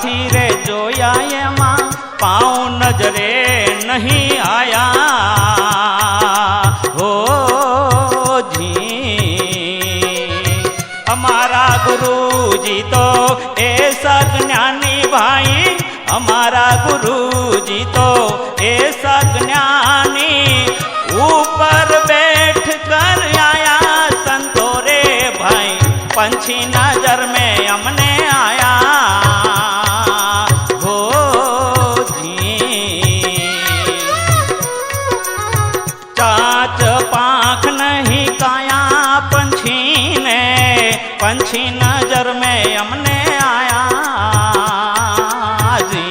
हाथी रे जोया एमा पाँव नजरे नहीं आया हो जी। हमारा गुरुजी तो ऐसा ज्ञानी भाई, हमारा गुरुजी तो ऐसा ज्ञानी, ऊपर बैठ कर आया संतों रे भाई, पंछी नजर में हमने आया हो जी। चाच पाख नहीं काया पंछी ने, पंछी नजर में हमने आया जी।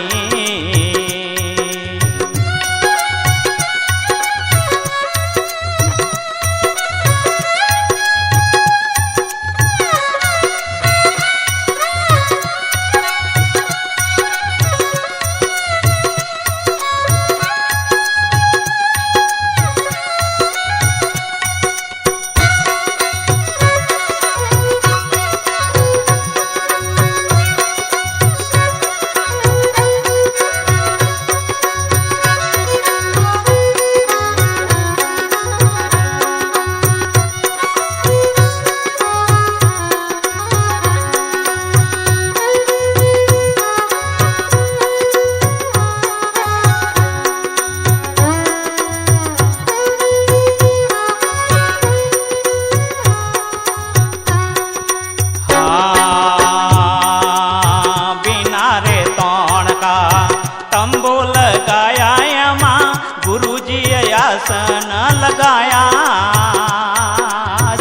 आसन लगाया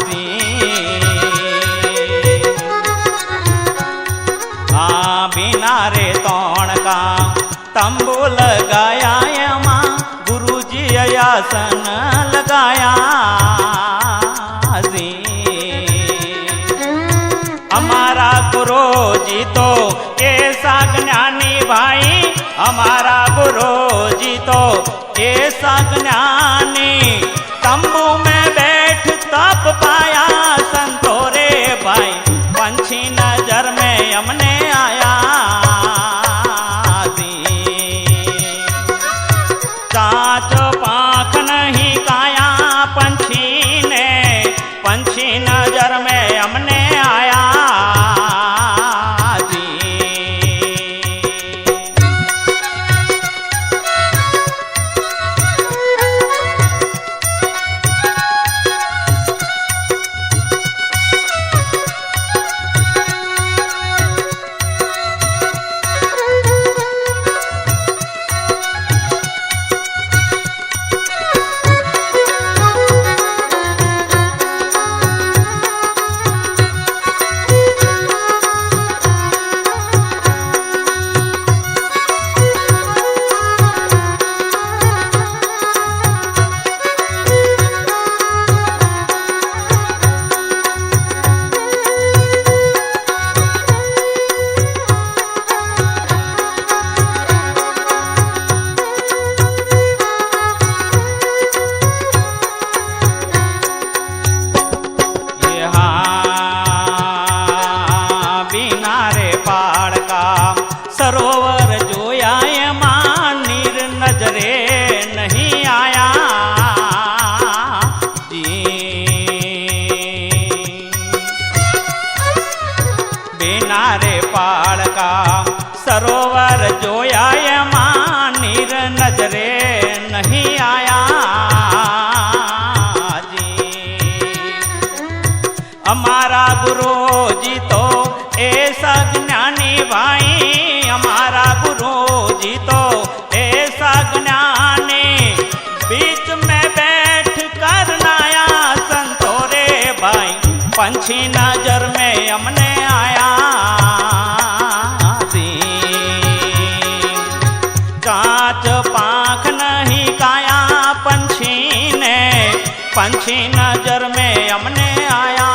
जी। बिना रे तोड़ का तंबू लगाया माँ, गुरुजी आसन लगाया जी। हमारा गुरुजी तो ऐसा ज्ञानी भाई, हमारा गुरुजी तो ऐसा ज्ञानी, तंबू में बैठ तप पाया संतों रे भाई, पंछी नजर में हमने आया जी। चाच पाख नहीं काया पंछी ने, पंछी नजर में हमने आया सरोवर जोया माँ, नीर नजरे नहीं आया जी। बिना रे पहाड़ का सरोवर जोया माँ, नीर नजरे नहीं आया जी। हमारा गुरुजी तो ऐसा ज्ञानी भाई, हमारा गुरुजी तो ऐसा ज्ञानी, बीच में बैठ कर नाया संतों रे भाई, पंछी नजर में हमने आया जी। कांच पाख नहीं काया पंछी ने, पंछी नजर में हमने आया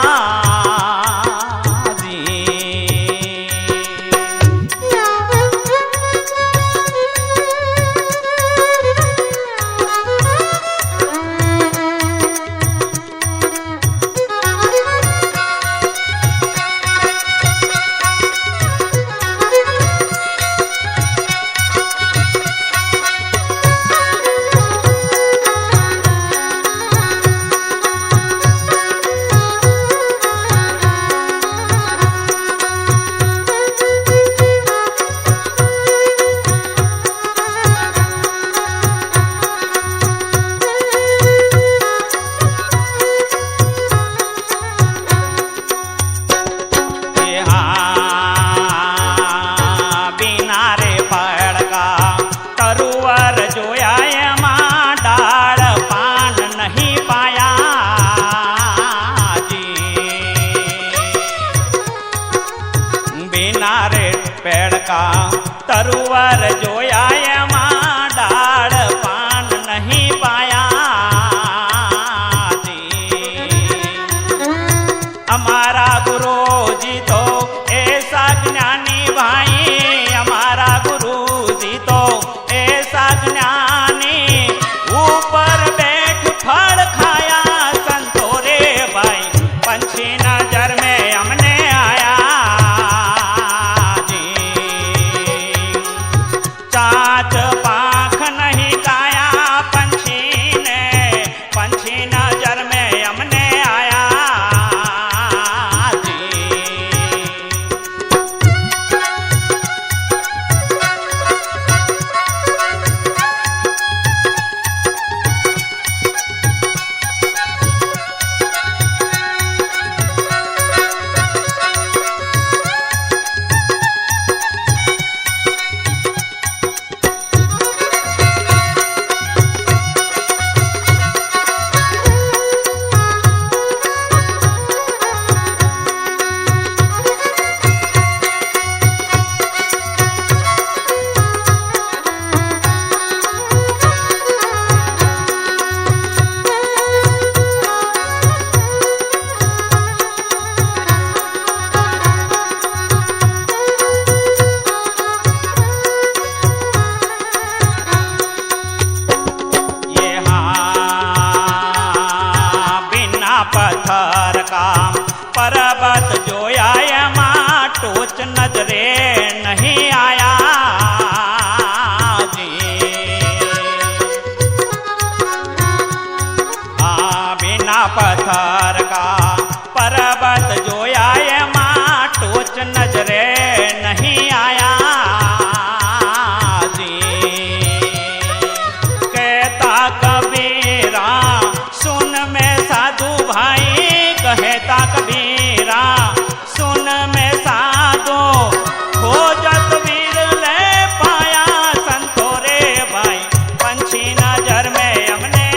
પથ્થર કામ પર્વત જોયા એમાં ટોચ નજરે નહીં આયા જી बिना पत्थर का पर्वत जोया एમાં टोच नजरे नहीं आया जी कहता कबीरा सुन में साधु भाई कहता कबीरा सुन में साधु खोजत वीर ले पाया संतो रे भाई पंछी नजर में हमने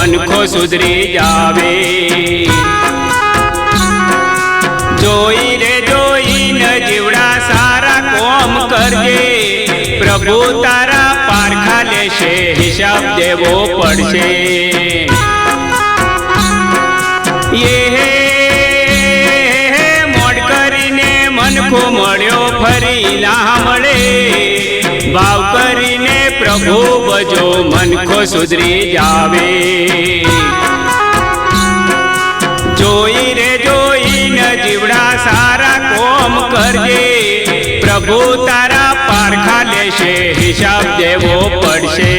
મનખો સુધરી જાવે. જોઈ રે જોઈને જીવડા સારા કોમ કરજે, પ્રભુ તારા પારખા લેશે, હિસાબ દેવો પડશે. મોડ કરીને મનખો મળ્યો ફરી ના મળે, ભાવ કરીને પ્રભુ ભજો મનખો સુધરી જાવે. જોઈ રે જોઈને જીવડા સારા કોમ કરજે, પ્રભુ તારા પારખા લેશે, હિસાબ દેવો પડશે.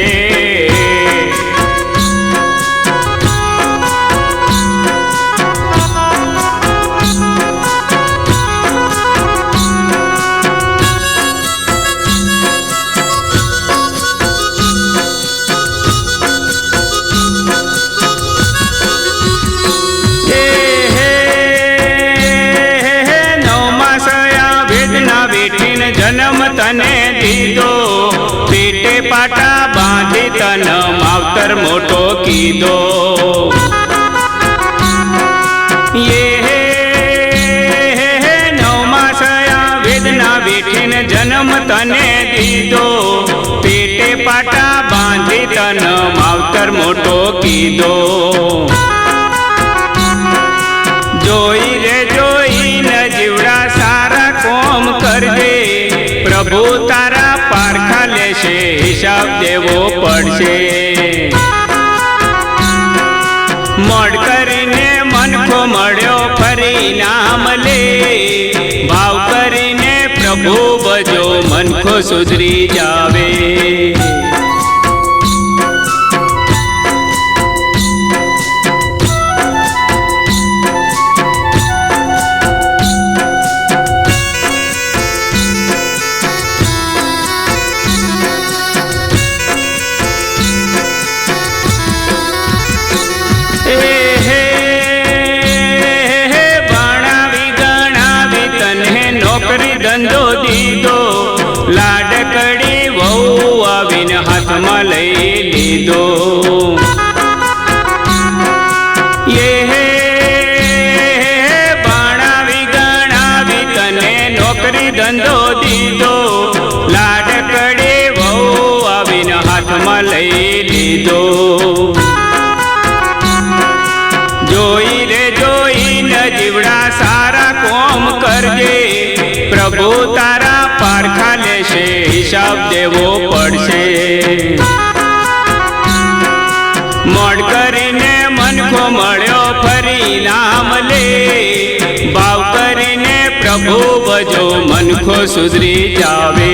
જન્મ તને દીધો, પેટે પાટા બાંધી તન માવતર મોટો કીધો. નવમાસયા વેદના બેઠીને જન્મ તને દીધો, પેટે પાટા બાંધી તન માવતર મોટો કીધો. જોઈ રે જોઈને જીવડા સારા કોમ કરજે, પ્રભુ તારા પારખા લેશે, હિસાબ દેવો પડશે. મોડ કરીને મનખો મળ્યો ફરી ના મળે, ભાવ કરીને પ્રભુ ભજો મનખો સુધરી જાવે. ધંધો દીધો, લાડકડી વહુ આવીને હાથમાં લઈ લીધો. ભણાવી ગણાવી તને નોકરી ધંધો દીધો, લાડકડી વહુ આવીને હાથમાં લઈ લીધો. જોઈ રે જોઈને જીવડા સારા કોમ કરજે, પ્રભુ તારા પારખા લેશે, હિસાબ દેવો પડશે. મોડ કરીને મનખો મળ્યો ફરી ના મળે, ભાવ કરીને પ્રભુ ભજો મનખો સુધરી જાવે.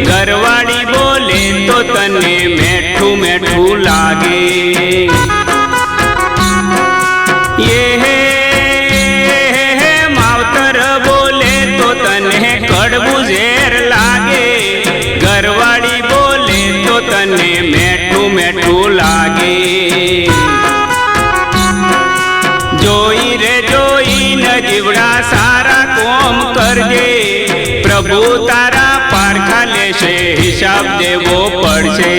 ઘરવાળી બોલે તો તને મેઠું મેઠું લાગે. માવતર બોલે તો તને કડવું ઝેર લાગે, ઘરવાળી બોલે તો તને મેઠું મેઠું લાગે. જોઈ રે જોઈને જીવડા સારા કોમ કરજે, પ્રભુ તારા પારખા લેશે, હિસાબ દેવો પડશે.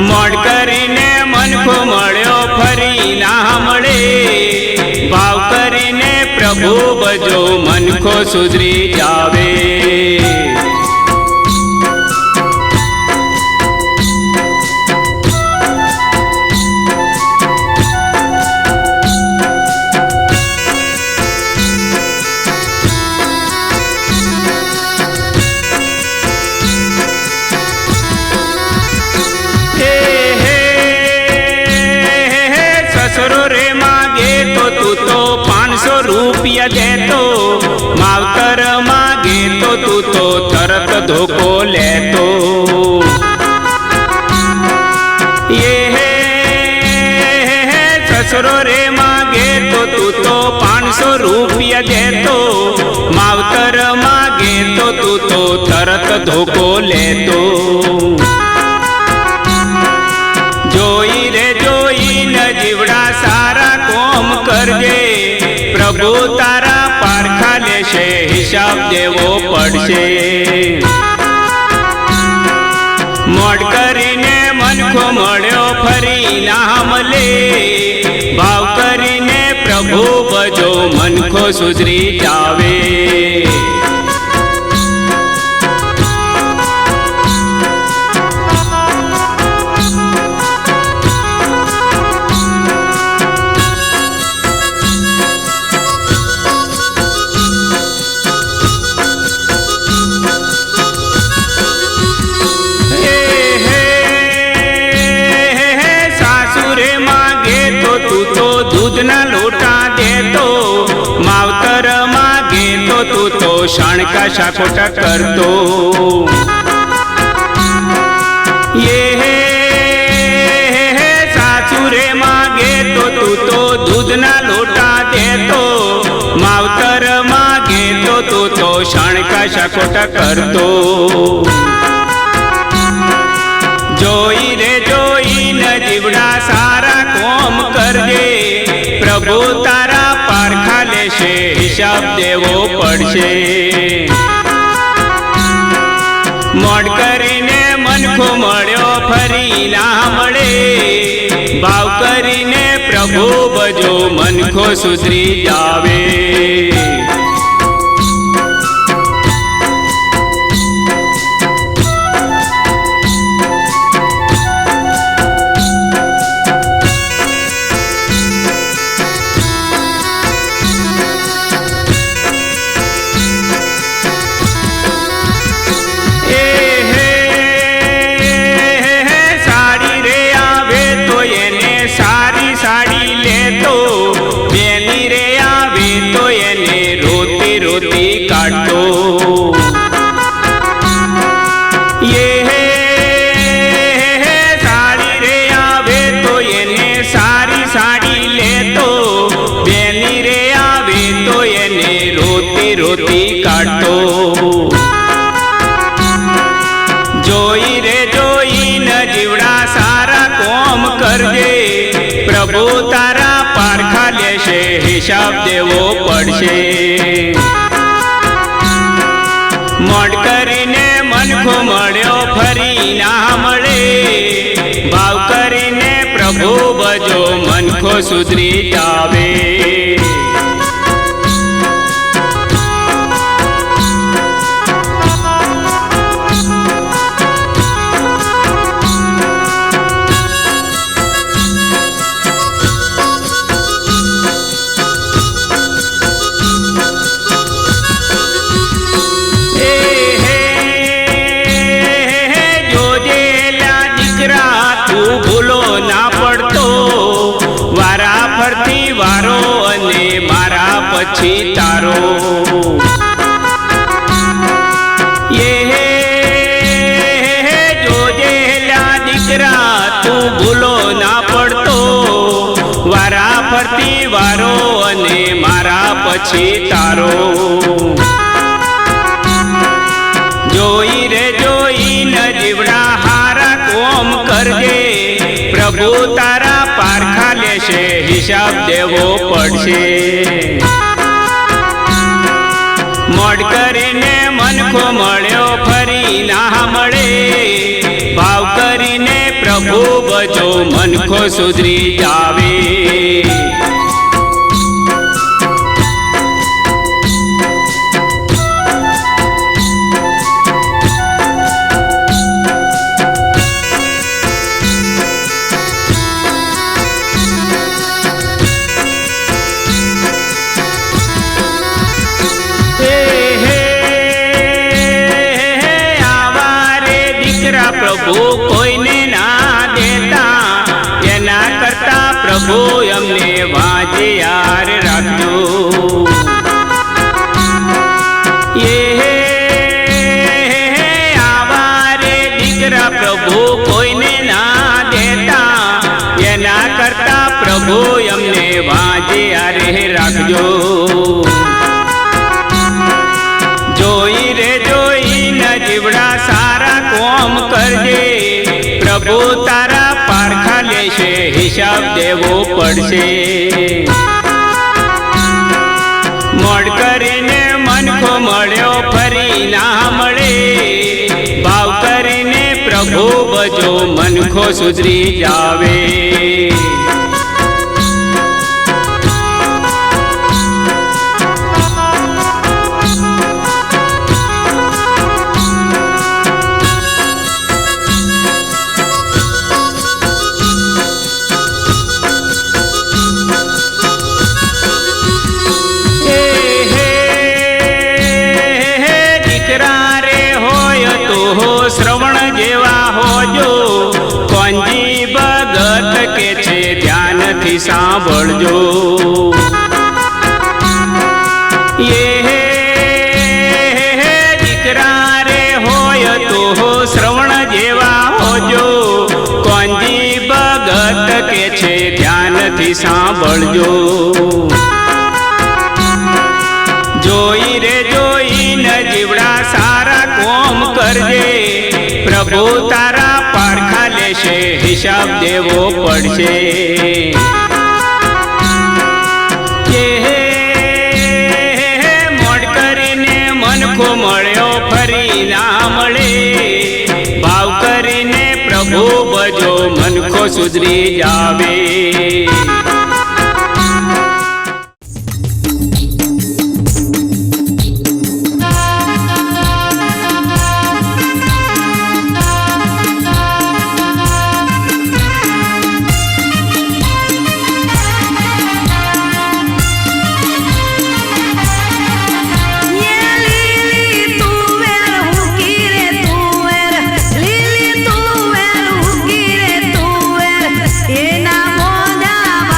મોડ કરીને મનખો મળ્યો ફરી ના મળે, ભાવ કરીને પ્રભુ ભજો મનખો સુધરી જાવે. રૂપિયા દેતો, માવતર માગે તો તું તો તરત ધોકો લેતો. સસરો રે માગે તો તું તો 500 રૂપિયા દેતો, માવતર માગે તો તું તો તરત ધોકો લેતો. જોઈ રે જોઈને જીવડા સારા કોમ કરજે, પ્રભુ તારા પારખા લેશે, હિસાબ દેવો પડશે. મોડ કરીને મનખો મળ્યો ફરી ના મળે, ભાવ કરીને પ્રભુ ભજો મનખો સુધરી જાવે. દૂધના લોટા દેતો, માવતર માગે તો તું તો શાણકા શાકોટા કરતો. સાસુરે માગે તો તું તો દૂધના લોટા દેતો, માવતર માગે તો તું તો શાણકા શાકોટા કરતો. જોઈ રે જોઈને જીવડા સારા કોમ કરજે, પ્રભુ તારા પારખા લેશે, હિસાબ દેવો પડશે. મોડ કરીને મનખો મળ્યો ફરી ના મળે, ભાવ કરીને પ્રભુ ભજો મનખો સુધરી જાવે. કાઢતો સાડી રે આવે તો એને સારી સાડી લેતો, બેની રે આવે તો એને રોતી રોતી કાઢતો. જોઈ રે જોઈને જીવડા સારા કોમ કરજે, પ્રભુ તારા પારખા લેશે, હિસાબ દેવો પડશે. મોડ કરીને મનખો મળ્યો ફરી ના મળે, ભાવ કરીને પ્રભુ ભજો મનખો સુધરી જાવે. વારો અને મારા પછી તારો, જોજેલા દીકરા તું ભૂલો ના પડતો, વારા ફરતી વારો અને મારા પછી તારો. જોઈ રે જોઈને જીવડા હારા કોમ કરજે, પ્રભુ તારા પારખા લેશે, હિસાબ દેવો પડશે. મોડ કરીને મનખો મળ્યો ફરી ના મળે, ભાવ કરીને પ્રભુ ભજો મનખો સુધરી જાવે. પ્રભુ કોઈને ના દેતા, એના કરતા પ્રભુ અમને વાજે યાર રાખજો. આવારે દીકરા પ્રભુ કોઈને ના દેતા, એના કરતા પ્રભુ અમને જોઈ ન જીવડા સારા કોમ કરજે પ્રભુ તારા પારખા લેશે હિસાબ દેવો પડશે મોડ કરીને મનખો મળ્યો ફરી ના મળે ભાવ કરીને પ્રભુ બજો મનખો સુધરી જાવે શ્રવણ જેવા હોજો કોંજી ભગત કે છે ધ્યાનથી સાંભળજો દીકરા રે હોય તો શ્રવણ જેવા હોજો કોંજી ભગત કે છે ધ્યાનથી સાંભળજો જોઈ ન જીવડા સારા કોમ કરજે પ્રભુ તારા પારખા લેશે હિસાબ દેવો પડશે મોડ કરીને મનખો મળ્યો ફરી ના મળે ભાવ કરીને પ્રભુ બજો મનખો સુધરી જાવે એના મોઢા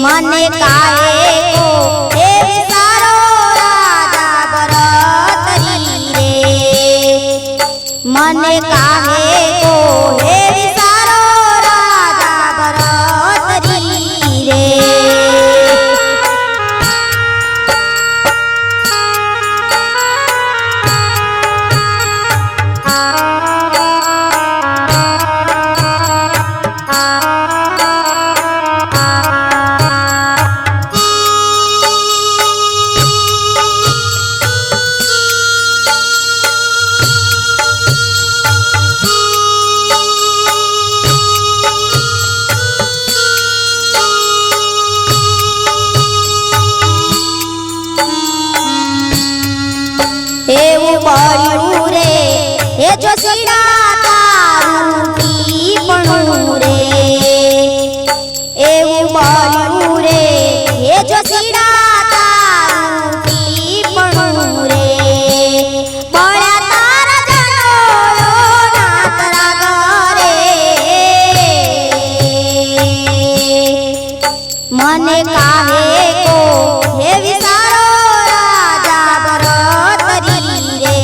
મને કાહે કો હે વિચારો રાજા ભરતરી રે મને કાહે કો હે વિચારો રાજા ભરતરી રે એવું પડ્યું રે એ જોશીડા તારું ટીપણું રે એવું પડ્યું રે એ જોશીડા તારું ટીપણું રે બળ્યા તારા જનોયો નાતરા ઘરે મને કાહે કો હે વિચારો રાજા ભરતરી રે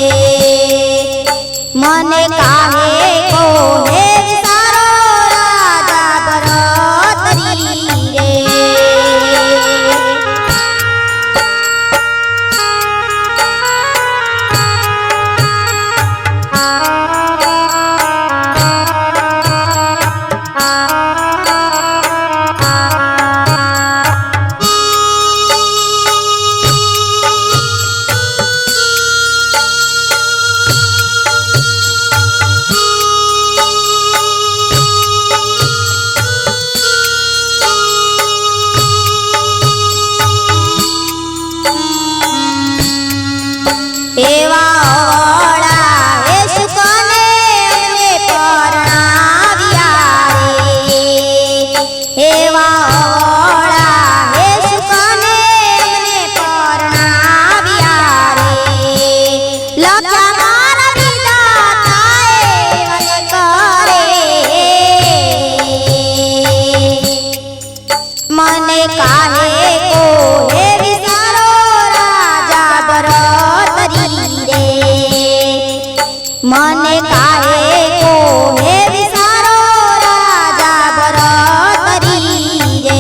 મને કાહે કો હે વિચારો રાજા ભરતરી રે એવા અવળા હે શુકને અમને પરણાવ્યા રે એવા અવળા હે શુકને અમને પરણાવ્યા રે લખ્યા મારા વિધાતાએ મને કરે મને કાહે કો હે વિચારો રાજા ભરતરી રે મને કાહે કો હે વિચારો રાજા ભરતરી રે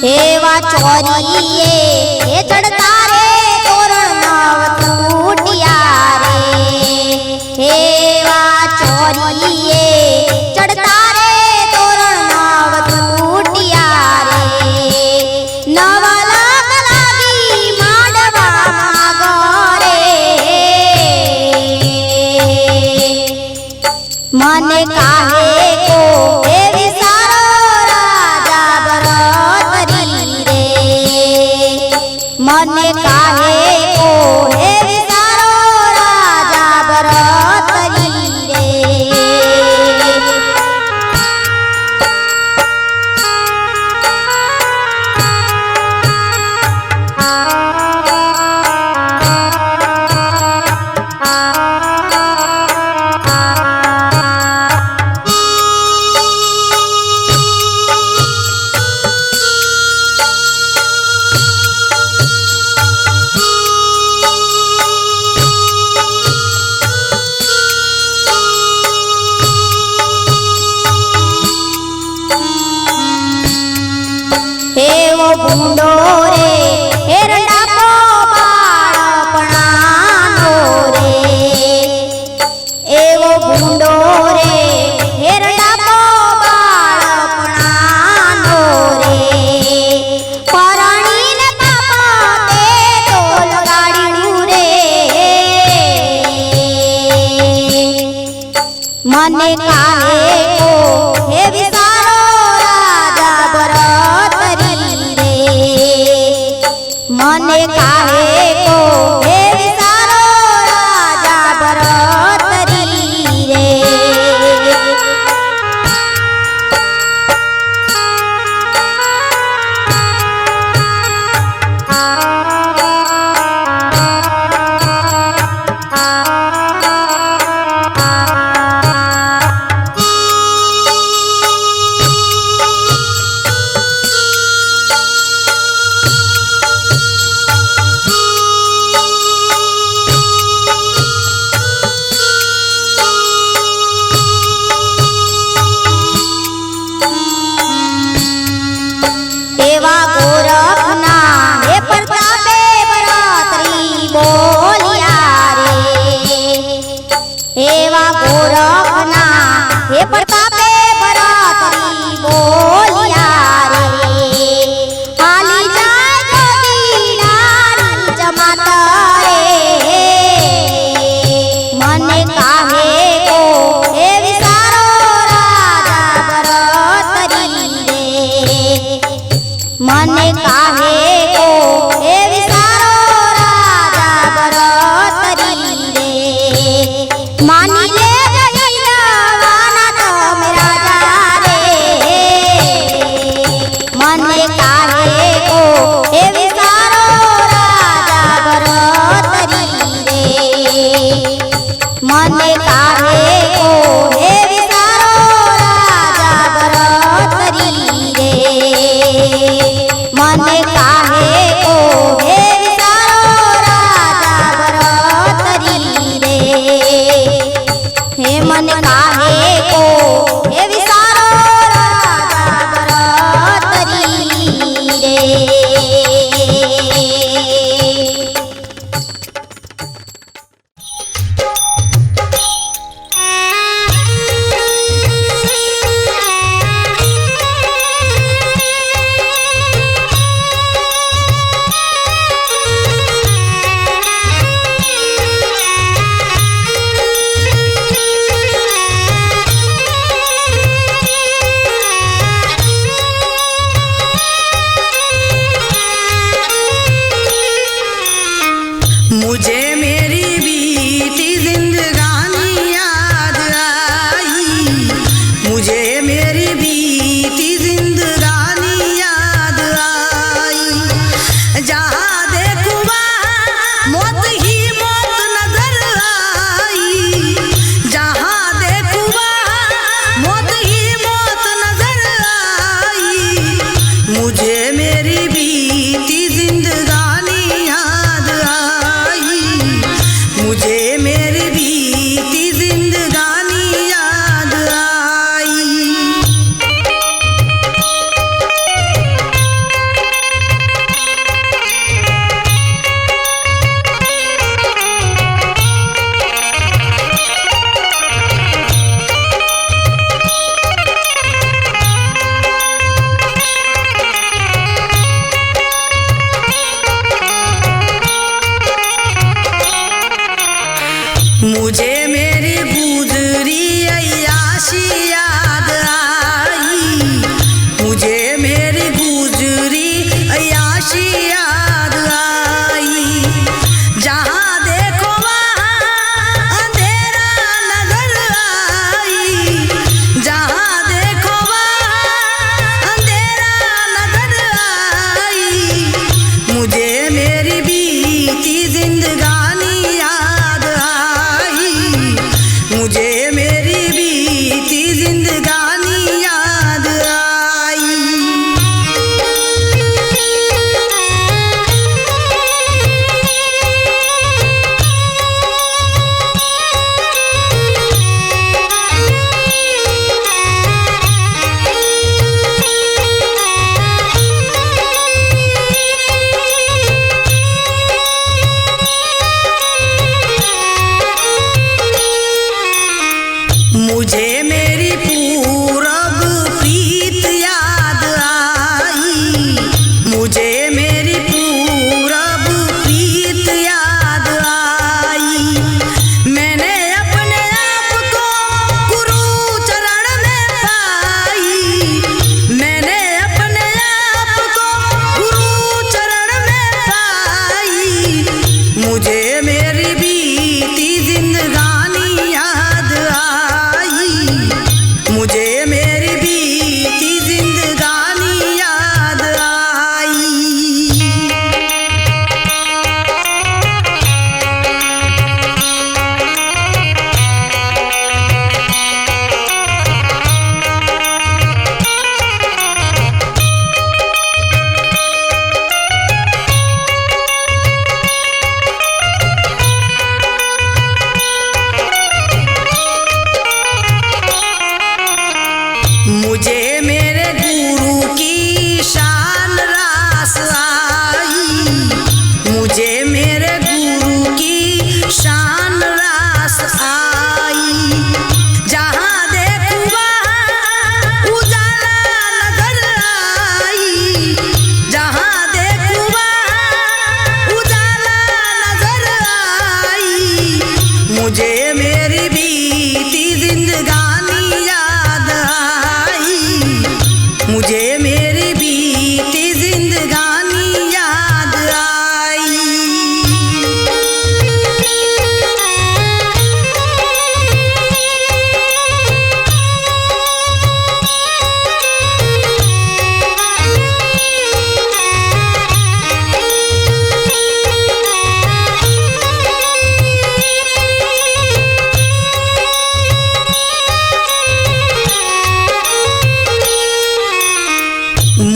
એવા ચોરીએ હે ચડતા રે તોરણ નવ તૂટ્યા રે એવા ચોરીએ ચડતા રે તોરણ નવ તૂટ્યા રે નવા લાગ લાગી માંડવામાં ગરે મને કાહે કો હે વિચારો રાજા ભરતરી રે મને કાહે કો હે વિચારો રાજા ભરતરી રે એવો ભૂંડો રે હેરડાકો બાળપણાનો રે એવો ભૂંડો રે હેરડાકો બાળપણાનો રે પરણીને બાપતે ઢોલ ગાડ્યું રે મને કાહે કો હે વિસારો રાજા ભરતરી રે મને કાહે કો હે વિસારો રાજા ભરતરી રે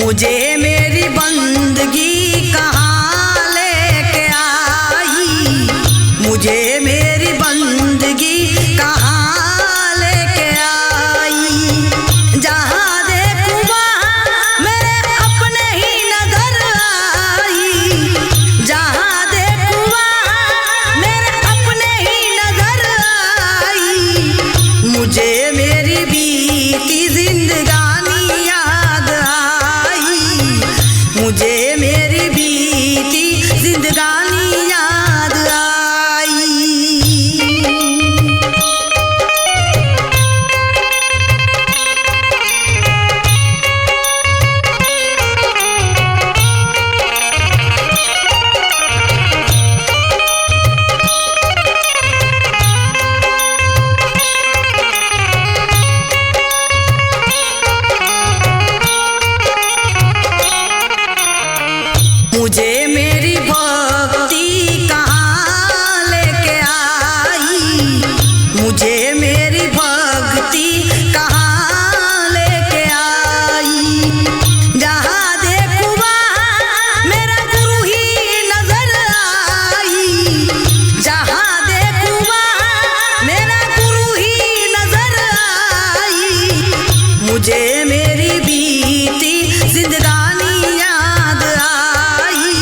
मुझे मेरी बंदगी कहाँ लेके आई, मुझे मेरी बंदगी कहाँ लेके आई। जहाँ देखूँ वहाँ मेरे अपने ही नजर आई, जहाँ देखूँ वहाँ मेरे अपने ही नजर आई। मुझे मेरी बीती जिंदगानी याद आई, मुझे मेरी बीती जिंदगानी याद आई। मुझे मेरी भक्ति कहाँ लेके आई, मुझे मेरी भक्ति कहाँ लेके आई। जहाँ देखूँ वहाँ मेरा गुरु ही नजर आई, जहाँ देखूँ वहाँ मेरा गुरु ही नजर आई। मुझे मेरी बीती जिंदगानी याद आई,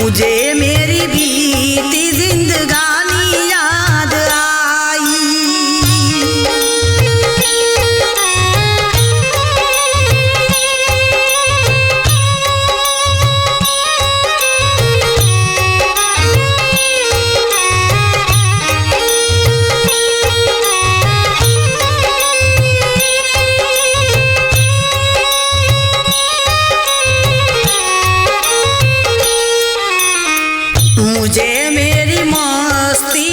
मुझे मेरी बीती जिंदगानी याद आई। मुझे मेरी मस्ती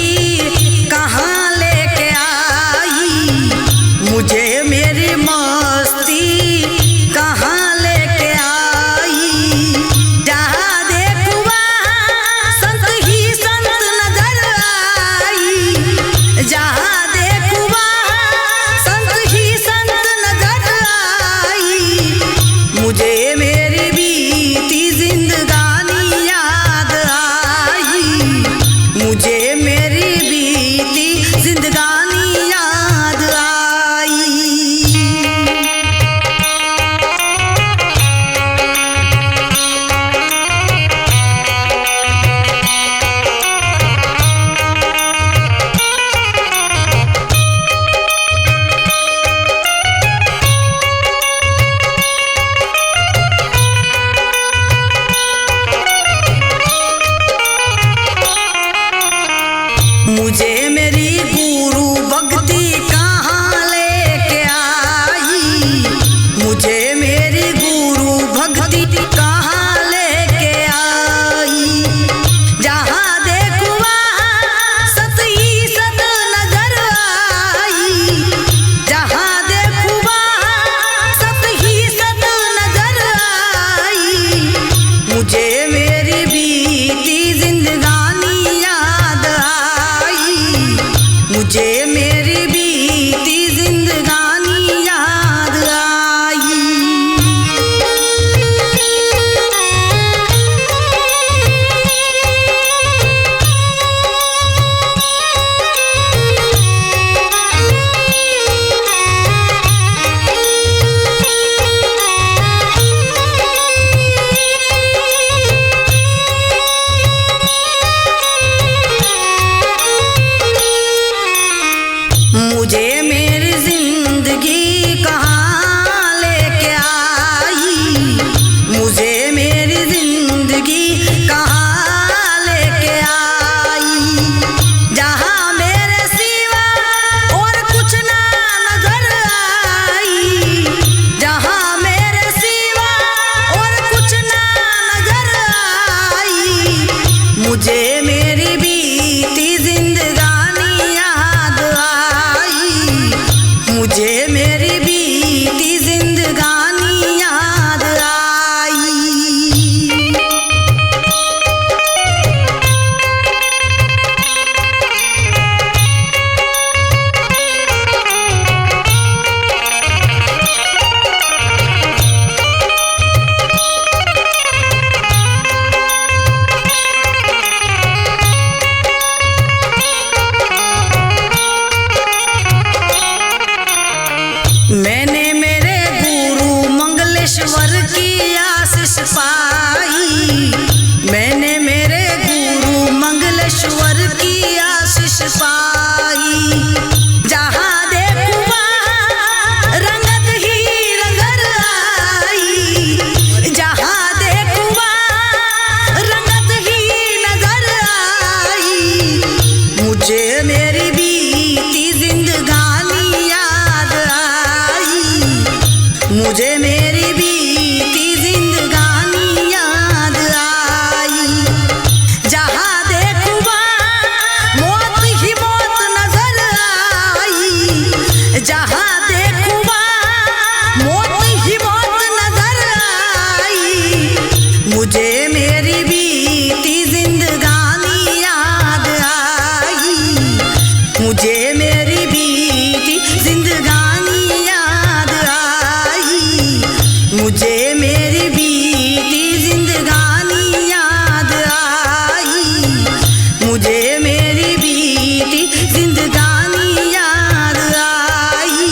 कहाँ लेके आई, मुझे मेरी मस्ती कहाँ लेके आई। जहाँ देखूँ वहाँ संत ही संत नजर आई, जहाँ देखूँ वहाँ संत ही संत नजर आई। मुझे मेरी बीती जिंदगानी याद आई, मुझे मेरी बीती जिंदगानी याद आई। मुझे मेरी गुरु भक्ति कहाँ लेके आई, मुझे मेरी गुरु भक्ति कहाँ लेके आई। जहाँ देखूँ वहाँ सत ही सत नजर आई, जहाँ देखूँ वहाँ सत ही सत नजर आई। मुझे मेरी बीती जिंदगानी याद आई, मुझे मेरी बीती जिंदगानी याद आई। मुझे मेरी जिंदगी कहाँ लेके आई, मुझे मेरी जिंदगी कहाँ लेके आई। जहाँ मेरे सिवा और कुछ ना नजर आई, जहाँ मेरे सिवा और कुछ ना नजर आई। मुझे मेरी बीती जिंदगानी याद आई, मुझे मेरी बीती जिंदगानी याद आई। मैंने मेरे गुरु मंगलेश्वर की आशीष पाई, मैंने मेरे गुरु मंगलेश्वर की आशीष पाई। जहाँ देखूं वहाँ रंगत ही नजर आई, जहाँ देखूं वहाँ रंगत ही नजर आई। मुझे मेरी बीती जिंदगानी याद आई, मुझे मेरी बीती जिंदगानी याद आई। जहाँ देखूं वहाँ मौत ही मौत नजर आई, जहाँ देखूं वहाँ मौत ही मौत नजर आई। मुझे मेरी बीती जिंदगानी याद आई, मुझे मेरी बीती जिंदगानी याद आई, मुझे मेरी बीती जिंदगानी याद आई, मुझे मेरी बीती जिंदगानी याद आई,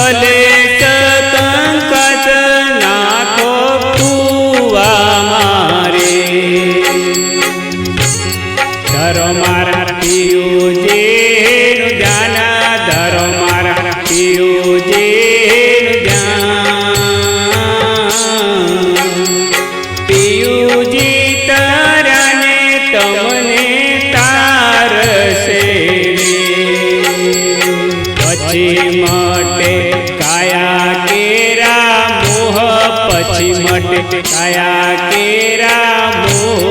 કલેશ કંકાસ નાખો કુવા મારે ધરો મારા પિયુજીનું ધ્યાન ધરો મારા પિયુજીનું ધ્યાન પિયુજી તરાને તમને તારશે પછી મટે કાયા કેરા મોહ પછી મટે કાયા કેરા મોહ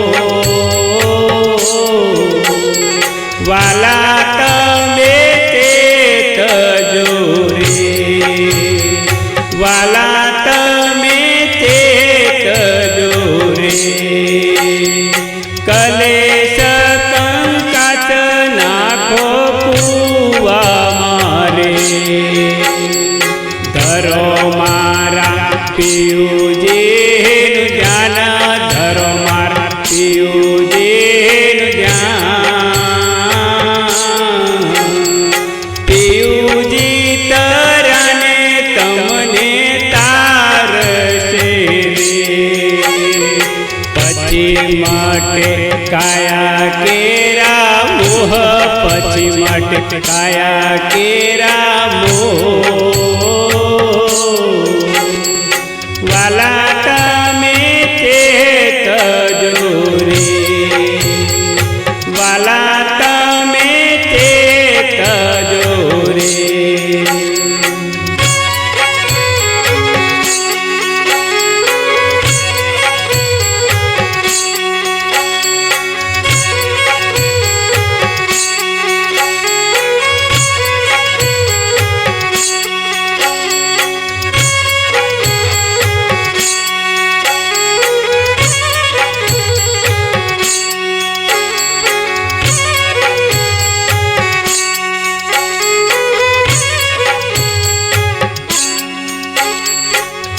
વાલા તમે તે તજો રે વાલા તમે તે તજો રે કલેશ કંકાસ નાખો કુવા મારે ધરો મારા પિયુજીનું ધ્યાન ધરો મારા પિયુજીનું ધ્યાન પિયુજી તરાને તમને તારશે પછી મટે કાયા કેરા મોહ પછી મટે કાયા કેરા મોહ વાલા તમે તે તજો રે વાલા તમે તે તજો રે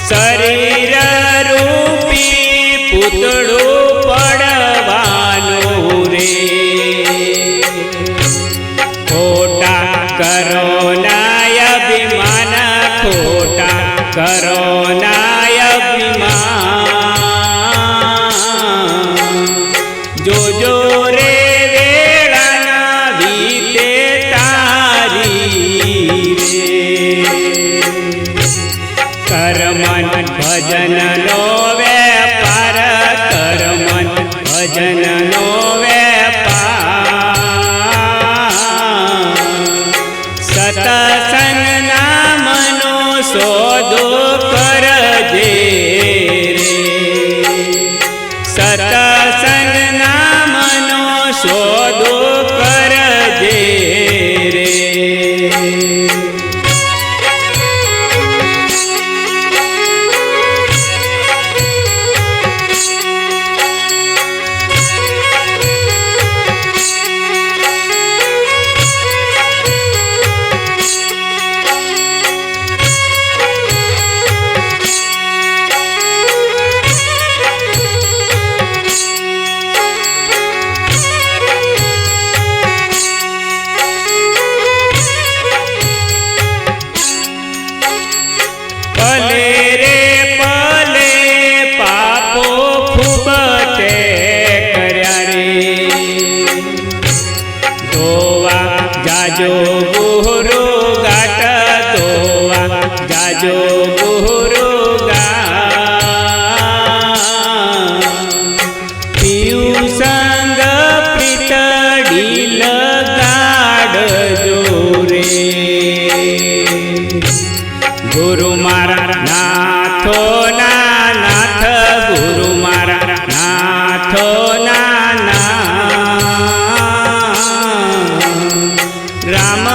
શરીર રૂપી પૂતળું પડવાનું રે ખોટા કરો નાય અભિમાન ખોટા કરો નાય અભિમાન જોજો રે વેળાના વીતે તારી રે કરમન ભજન નો વેપાર કરમન ભજન નો વેપાર સતસંગ નામનો સોદો કરજે રે સતસંગ નામનો સોદો કરજે રે જાજો ગુરુ ગાટ દોવા જાજો ગુરુ ગાટ પીયુ સંગ પ્રીતડી લગાડજો રે ગુરુ મારા નાથો ના નાથ ગુરુ મારા નાથો ના નાથ રામ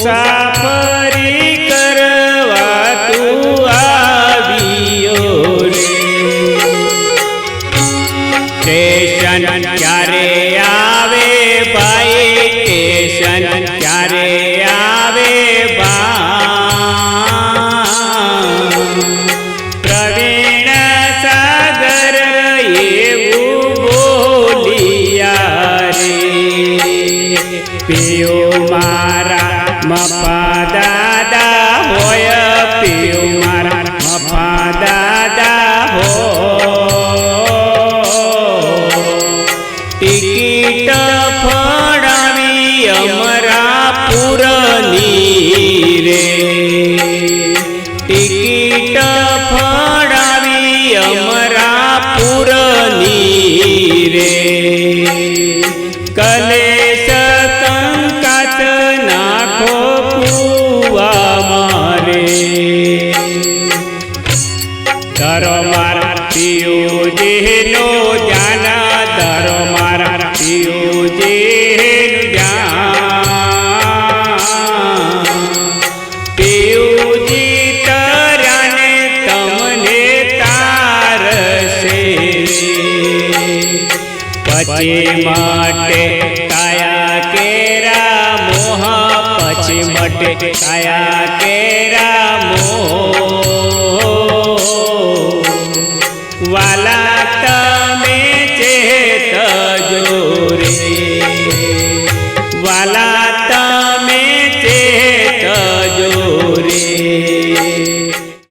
મુસાફરી કરવા તું આવ્યો રે સ્ટેશન ક્યારે આવે ભાઈ સ્ટેશન ક્યારે આવે બા પ્રવીણ સાગર એવું બોલિયા રે પિયો મારા મફા દાદા હોય પિયો મારા મફા દાદા હો ટિકિટ ફળાવી અમરાપુરની રે ટિકિટ ફળાવી અમરાપુરની રે કલેશ કંકાસ નાખો કુવા મારે ધરો મારા પિયુજીનો જાના ધરો મારા પિયુજીનું જાન પિયુજી તરાને તમને તારશે પછી માટે કાયા કેરા મોહ પછી માટે કાયા કેરા મોહ